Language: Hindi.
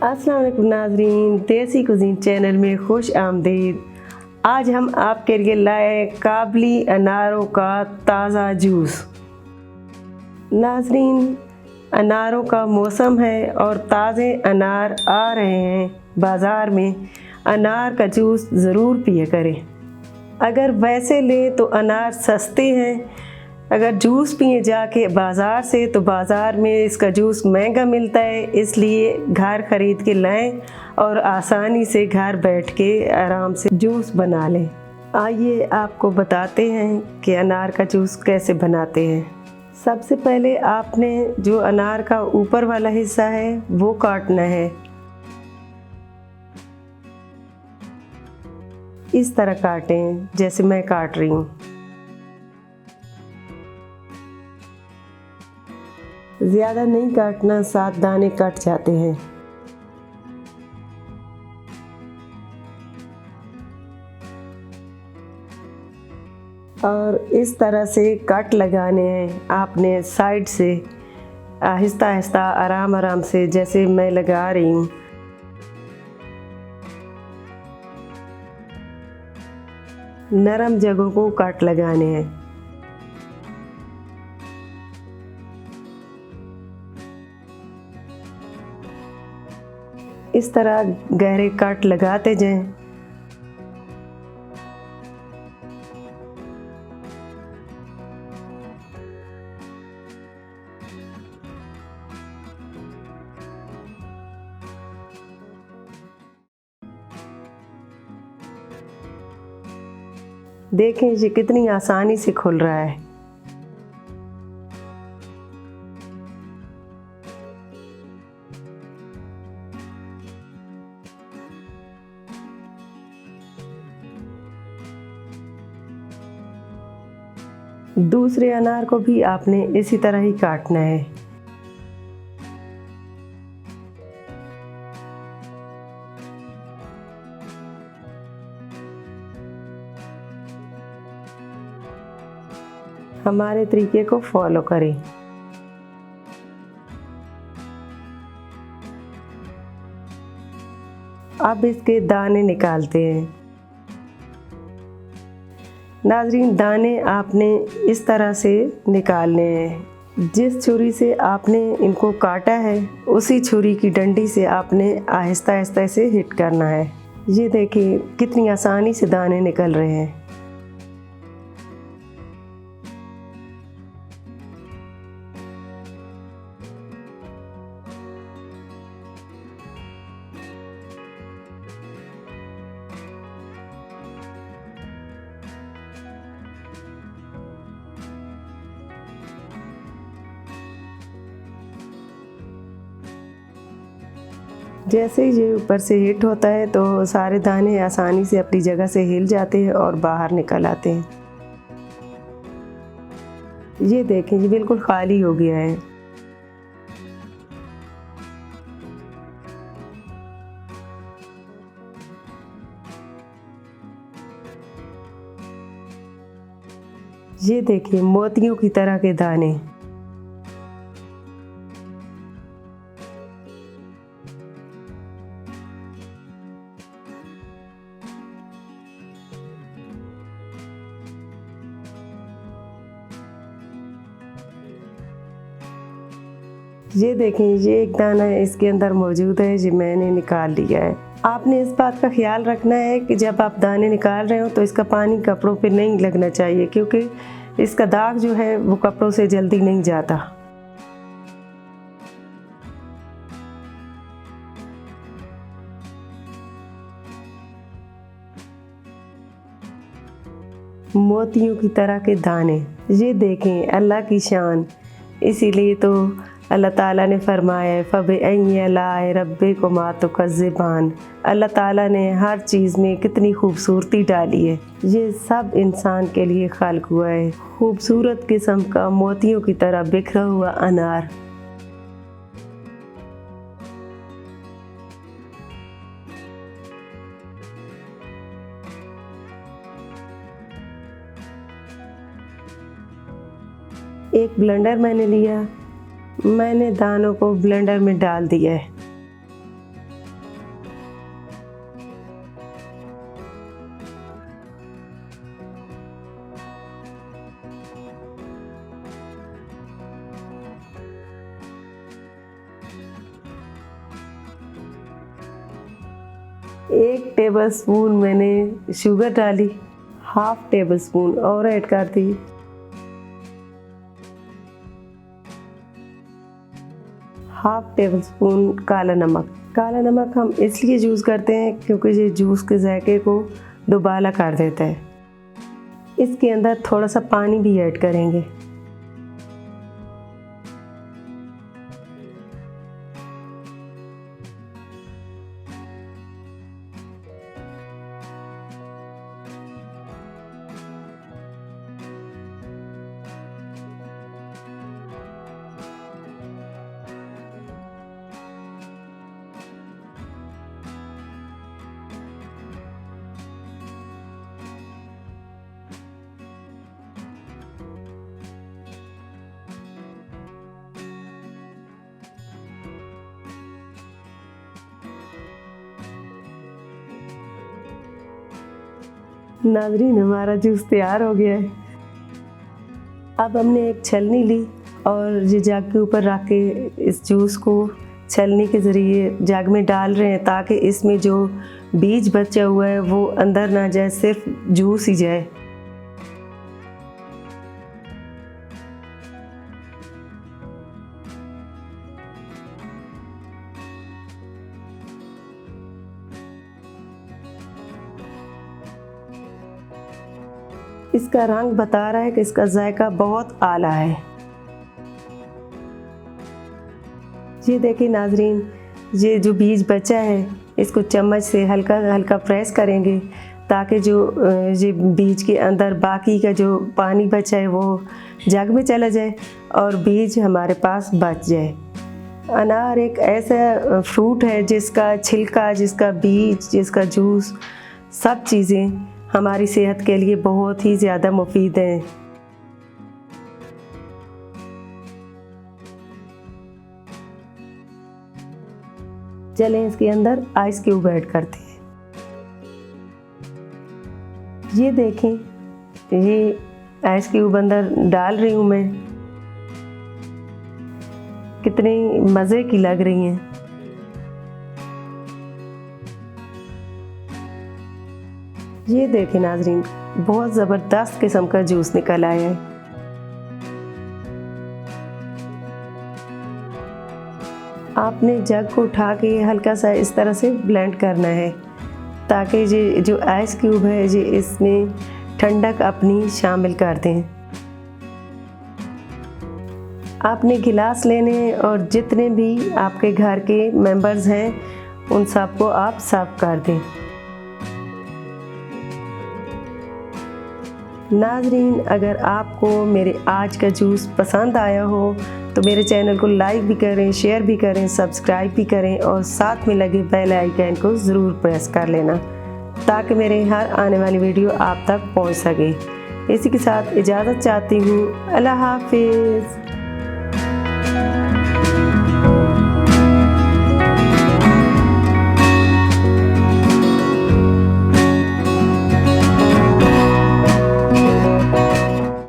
अस्सलाम वालेकुम नाज़रीन, देसी कुज़ीन चैनल में खुश आमदीद। आज हम आपके लिए लाए काबली अनारों का ताज़ा जूस। नाज़रीन, अनारों का मौसम है और ताज़े अनार आ रहे हैं बाज़ार में। अनार का जूस ज़रूर पिया करें। अगर वैसे लें तो अनार सस्ते हैं, अगर जूस पिए जाके बाज़ार से तो बाज़ार में इसका जूस महंगा मिलता है। इसलिए घर ख़रीद के लाएं और आसानी से घर बैठ के आराम से जूस बना लें। आइए आपको बताते हैं कि अनार का जूस कैसे बनाते हैं। सबसे पहले आपने जो अनार का ऊपर वाला हिस्सा है वो काटना है। इस तरह काटें जैसे मैं काट रही हूँ। ज़्यादा नहीं काटना, 7 दाने कट जाते हैं। और इस तरह से कट लगाने हैं आपने साइड से, आहिस्ता आहिस्ता आराम आराम से, जैसे मैं लगा रही हूँ। नरम जगहों को कट लगाने हैं। इस तरह गहरे कट लगाते जाएं। देखें ये कितनी आसानी से खुल रहा है। दूसरे अनार को भी आपने इसी तरह ही काटना है। हमारे तरीके को फॉलो करें। अब इसके दाने निकालते हैं। नाज़रीन, दाने आपने इस तरह से निकालने हैं। जिस छुरी से आपने इनको काटा है उसी छुरी की डंडी से आपने आहिस्ता आहिस्ता से हिट करना है। ये देखिए कितनी आसानी से दाने निकल रहे हैं। जैसे ही ये ऊपर से हिट होता है तो सारे दाने आसानी से अपनी जगह से हिल जाते हैं और बाहर निकल आते हैं। ये देखें, ये बिल्कुल खाली हो गया है। ये देखिए मोतियों की तरह के दाने। ये देखें, ये एक दाना इसके अंदर मौजूद है, जो मैंने निकाल लिया है। आपने इस बात का ख्याल रखना है कि जब आप दाने निकाल रहे हो तो इसका पानी कपड़ों पे नहीं लगना चाहिए, क्योंकि इसका दाग जो है वो कपड़ों से जल्दी नहीं जाता। मोतियों की तरह के दाने। ये देखें अल्लाह की शान। इसीलिए तो अल्लाह ताला ने फरमाया फ़बिअय्यि आलाइ रब्बिकुमा तुकज़्ज़िबान। अल्लाह ताला ने हर चीज़ में कितनी खूबसूरती डाली है। ये सब इंसान के लिए खल्क हुआ है। खूबसूरत किस्म का मोतियों की तरह बिखरा हुआ अनार। एक ब्लेंडर मैंने लिया, मैंने दानों को ब्लेंडर में डाल दिया है। 1 टेबलस्पून मैंने शुगर डाली, हाफ टेबलस्पून और ऐड कर दी। हाफ टेबलस्पून काला नमक। काला नमक हम इसलिए यूज़ करते हैं क्योंकि ये जूस के जायके को दुबाला कर देता है। इसके अंदर थोड़ा सा पानी भी ऐड करेंगे। नाज़रीन, हमारा जूस तैयार हो गया है। अब हमने एक छलनी ली और ये जग के ऊपर रख के इस जूस को छलनी के ज़रिए जग में डाल रहे हैं ताकि इसमें जो बीज बचा हुआ है वो अंदर ना जाए, सिर्फ जूस ही जाए। इसका रंग बता रहा है कि इसका जायका बहुत आला है। ये देखिए नाजरीन, ये जो बीज बचा है इसको चम्मच से हल्का हल्का प्रेस करेंगे ताकि जो ये बीज के अंदर बाकी का जो पानी बचा है वो जग में चला जाए और बीज हमारे पास बच जाए। अनार एक ऐसा फ्रूट है जिसका छिलका, जिसका बीज, जिसका जूस, सब चीज़ें हमारी सेहत के लिए बहुत ही ज़्यादा मुफीद हैं। चलें इसके अंदर आइस क्यूब ऐड करते हैं। ये देखें, ये आइस क्यूब अंदर डाल रही हूँ मैं। कितनी मज़े की लग रही हैं। ये देखें नाजरीन, बहुत ज़बरदस्त किस्म का जूस निकल आया है। आपने जग को उठा के हल्का सा इस तरह से ब्लेंड करना है ताकि ये जो आइस क्यूब है ये इसमें ठंडक अपनी शामिल कर दें। आपने गिलास लेने और जितने भी आपके घर के मेंबर्स हैं उन सबको आप सर्व कर दें। नाजरीन, अगर आपको मेरे आज का जूस पसंद आया हो तो मेरे चैनल को लाइक भी करें, शेयर भी करें, सब्सक्राइब भी करें और साथ में लगे बेल आइकन को ज़रूर प्रेस कर लेना ताकि मेरे हर आने वाली वीडियो आप तक पहुंच सके। इसी के साथ इजाज़त चाहती हूँ। अल्लाह हाफिज़।